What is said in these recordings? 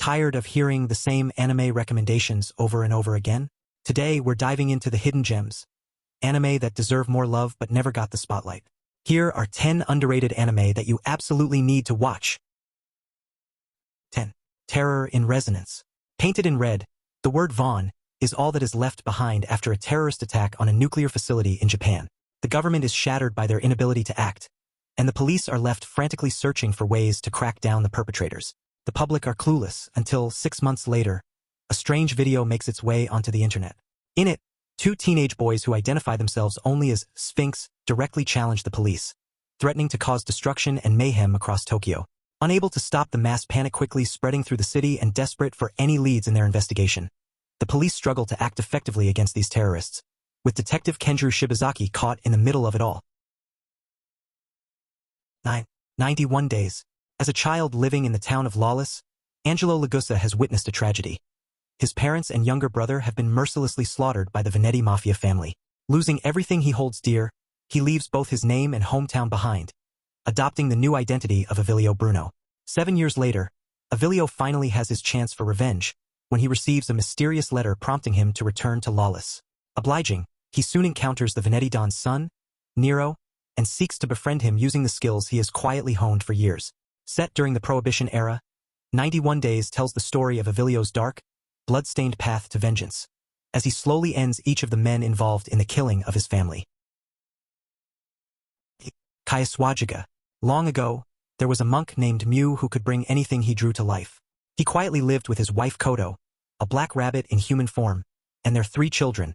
Tired of hearing the same anime recommendations over and over again? Today we're diving into the hidden gems, anime that deserve more love but never got the spotlight. Here are 10 underrated anime that you absolutely need to watch. 10. Terror in Resonance. Painted in red, the word Vaughn is all that is left behind after a terrorist attack on a nuclear facility in Japan. The government is shattered by their inability to act, and the police are left frantically searching for ways to crack down the perpetrators. The public are clueless until 6 months later, a strange video makes its way onto the internet. In it, two teenage boys who identify themselves only as Sphinx directly challenge the police, threatening to cause destruction and mayhem across Tokyo. Unable to stop the mass panic quickly spreading through the city and desperate for any leads in their investigation, the police struggle to act effectively against these terrorists, with Detective Kenjiro Shibazaki caught in the middle of it all. 9. 91 Days. As a child living in the town of Lawless, Angelo Lagusa has witnessed a tragedy. His parents and younger brother have been mercilessly slaughtered by the Venetti Mafia family. Losing everything he holds dear, he leaves both his name and hometown behind, adopting the new identity of Avilio Bruno. 7 years later, Avilio finally has his chance for revenge when he receives a mysterious letter prompting him to return to Lawless. Obliging, he soon encounters the Venetti Don's son, Nero, and seeks to befriend him using the skills he has quietly honed for years. Set during the Prohibition era, 91 Days tells the story of Avilio's dark, blood-stained path to vengeance, as he slowly ends each of the men involved in the killing of his family. Kayaswajiga. Long ago, there was a monk named Mew who could bring anything he drew to life. He quietly lived with his wife Kodo, a black rabbit in human form, and their 3 children,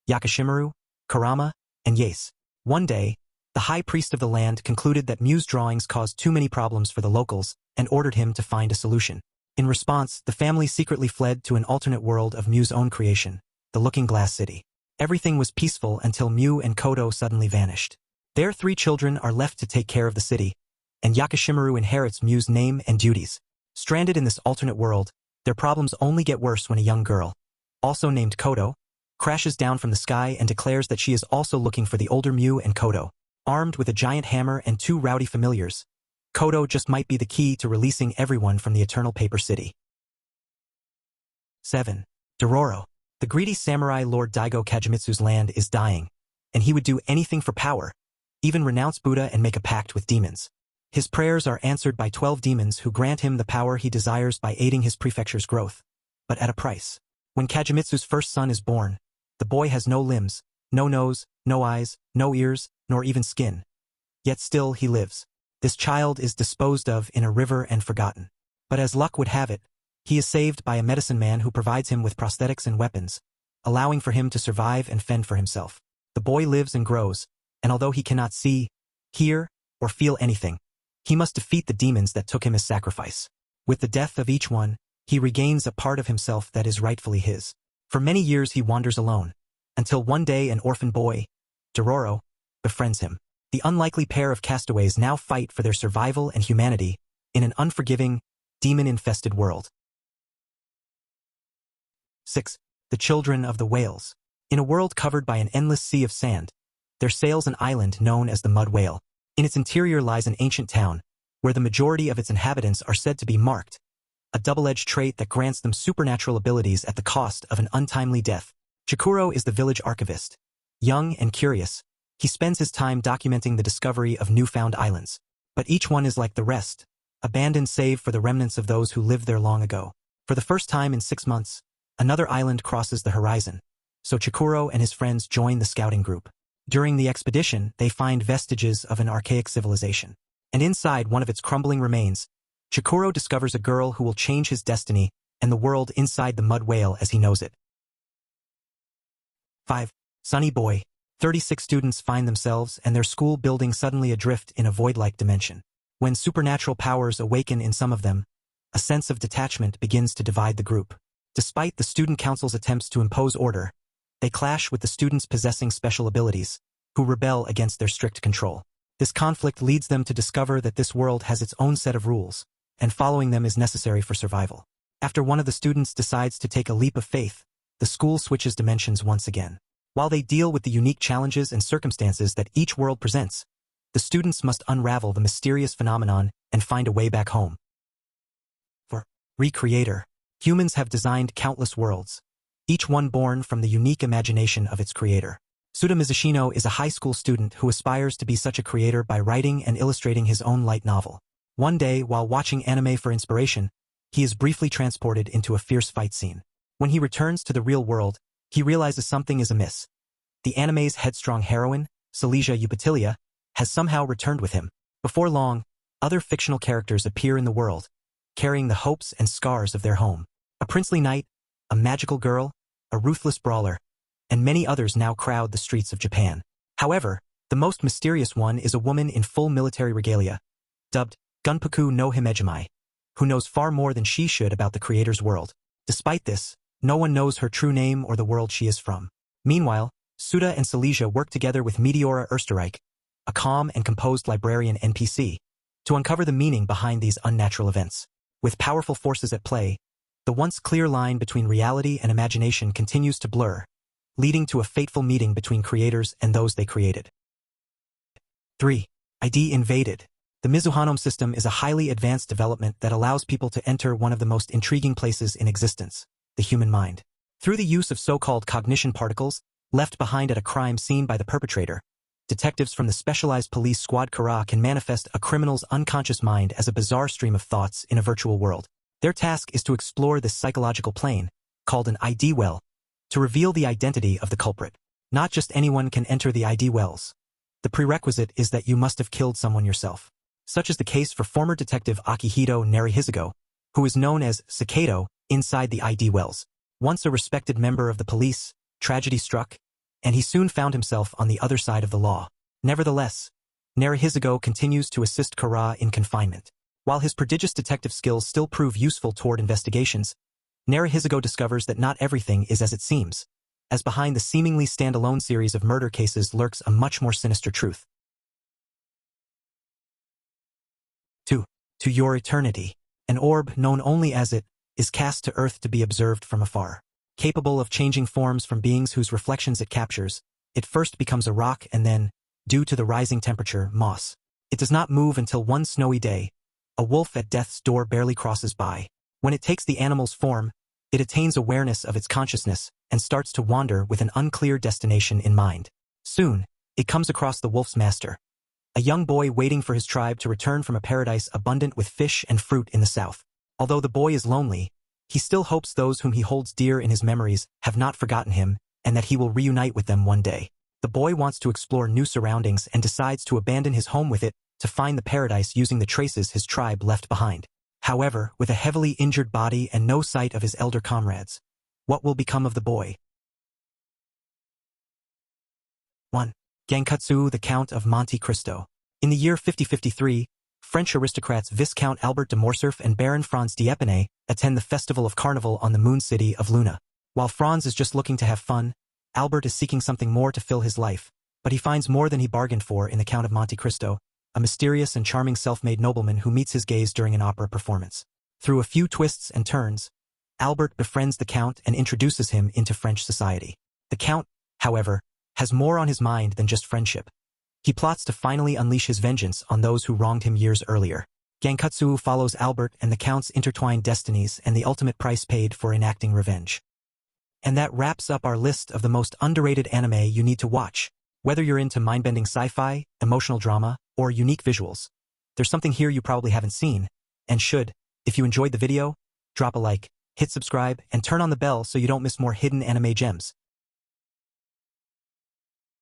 Yakashimaru, Karama, and Yase. One day, the high priest of the land concluded that Mew's drawings caused too many problems for the locals and ordered him to find a solution. In response, the family secretly fled to an alternate world of Mew's own creation, the Looking Glass City. Everything was peaceful until Mew and Kodo suddenly vanished. Their 3 children are left to take care of the city, and Yakashimaru inherits Mew's name and duties. Stranded in this alternate world, their problems only get worse when a young girl, also named Kodo, crashes down from the sky and declares that she is also looking for the older Mew and Kodo. Armed with a giant hammer and 2 rowdy familiars, Kodo just might be the key to releasing everyone from the Eternal Paper City. 7. Dororo. The greedy samurai Lord Daigo Kagemitsu's land is dying, and he would do anything for power, even renounce Buddha and make a pact with demons. His prayers are answered by 12 demons who grant him the power he desires by aiding his prefecture's growth, but at a price. When Kagemitsu's first son is born, the boy has no limbs, no nose, no eyes, no ears, nor even skin. Yet still he lives. This child is disposed of in a river and forgotten. But as luck would have it, he is saved by a medicine man who provides him with prosthetics and weapons, allowing for him to survive and fend for himself. The boy lives and grows, and although he cannot see, hear, or feel anything, he must defeat the demons that took him as sacrifice. With the death of each one, he regains a part of himself that is rightfully his. For many years he wanders alone, until one day an orphan boy, Dororo, befriends him. The unlikely pair of castaways now fight for their survival and humanity in an unforgiving, demon-infested world. 6. The Children of the Whales. In a world covered by an endless sea of sand, there sails an island known as the Mud Whale. In its interior lies an ancient town, where the majority of its inhabitants are said to be marked, a double-edged trait that grants them supernatural abilities at the cost of an untimely death. Chikuro is the village archivist. Young and curious, he spends his time documenting the discovery of newfound islands. But each one is like the rest, abandoned save for the remnants of those who lived there long ago. For the first time in 6 months, another island crosses the horizon, so Chikuro and his friends join the scouting group. During the expedition, they find vestiges of an archaic civilization. And inside one of its crumbling remains, Chikuro discovers a girl who will change his destiny and the world inside the Mud Whale as he knows it. 5. Sunny Boy. 36 students find themselves and their school building suddenly adrift in a void-like dimension. When supernatural powers awaken in some of them, a sense of detachment begins to divide the group. Despite the student council's attempts to impose order, they clash with the students possessing special abilities, who rebel against their strict control. This conflict leads them to discover that this world has its own set of rules, and following them is necessary for survival. After one of the students decides to take a leap of faith, the school switches dimensions once again. While they deal with the unique challenges and circumstances that each world presents, the students must unravel the mysterious phenomenon and find a way back home. Recreator. Humans have designed countless worlds, each one born from the unique imagination of its creator. Suda Mizushino is a high school student who aspires to be such a creator by writing and illustrating his own light novel. One day, while watching anime for inspiration, he is briefly transported into a fierce fight scene. When he returns to the real world, he realizes something is amiss. The anime's headstrong heroine, Silesia Eupatilia, has somehow returned with him. Before long, other fictional characters appear in the world, carrying the hopes and scars of their home. A princely knight, a magical girl, a ruthless brawler, and many others now crowd the streets of Japan. However, the most mysterious one is a woman in full military regalia, dubbed Gunpaku no Himejimai, who knows far more than she should about the creator's world. Despite this, no one knows her true name or the world she is from. Meanwhile, Suda and Silesia work together with Meteora Österreich, a calm and composed librarian NPC, to uncover the meaning behind these unnatural events. With powerful forces at play, the once clear line between reality and imagination continues to blur, leading to a fateful meeting between creators and those they created. 3. ID Invaded. The Mizuhanome system is a highly advanced development that allows people to enter one of the most intriguing places in existence, the human mind. Through the use of so-called cognition particles, left behind at a crime scene by the perpetrator, detectives from the specialized police squad Kara can manifest a criminal's unconscious mind as a bizarre stream of thoughts in a virtual world. Their task is to explore this psychological plane, called an ID well, to reveal the identity of the culprit. Not just anyone can enter the ID wells. The prerequisite is that you must have killed someone yourself. Such is the case for former detective Akihito Narihizugo, who is known as Sakato inside the ID wells. Once a respected member of the police, tragedy struck, and he soon found himself on the other side of the law. Nevertheless, Narihizugo continues to assist Kara in confinement. While his prodigious detective skills still prove useful toward investigations, Narihizugo discovers that not everything is as it seems, as behind the seemingly standalone series of murder cases lurks a much more sinister truth. 2. To Your Eternity. An orb known only as it is cast to Earth to be observed from afar. Capable of changing forms from beings whose reflections it captures, it first becomes a rock and then, due to the rising temperature, moss. It does not move until one snowy day. A wolf at death's door barely crosses by. When it takes the animal's form, it attains awareness of its consciousness and starts to wander with an unclear destination in mind. Soon, it comes across the wolf's master, a young boy waiting for his tribe to return from a paradise abundant with fish and fruit in the south. Although the boy is lonely, he still hopes those whom he holds dear in his memories have not forgotten him and that he will reunite with them one day. The boy wants to explore new surroundings and decides to abandon his home with it to find the paradise using the traces his tribe left behind. However, with a heavily injured body and no sight of his elder comrades, what will become of the boy? 1. Genkatsu, the Count of Monte Cristo. In the year 5053, French aristocrats Viscount Albert de Morcerf and Baron Franz d'Épinay attend the festival of Carnival on the moon city of Luna. While Franz is just looking to have fun, Albert is seeking something more to fill his life, but he finds more than he bargained for in the Count of Monte Cristo, a mysterious and charming self-made nobleman who meets his gaze during an opera performance. Through a few twists and turns, Albert befriends the Count and introduces him into French society. The Count, however, has more on his mind than just friendship. He plots to finally unleash his vengeance on those who wronged him years earlier. Genkatsu follows Albert and the Count's intertwined destinies and the ultimate price paid for enacting revenge. And that wraps up our list of the most underrated anime you need to watch. Whether you're into mind-bending sci-fi, emotional drama, or unique visuals, there's something here you probably haven't seen, and should. If you enjoyed the video, drop a like, hit subscribe, and turn on the bell so you don't miss more hidden anime gems.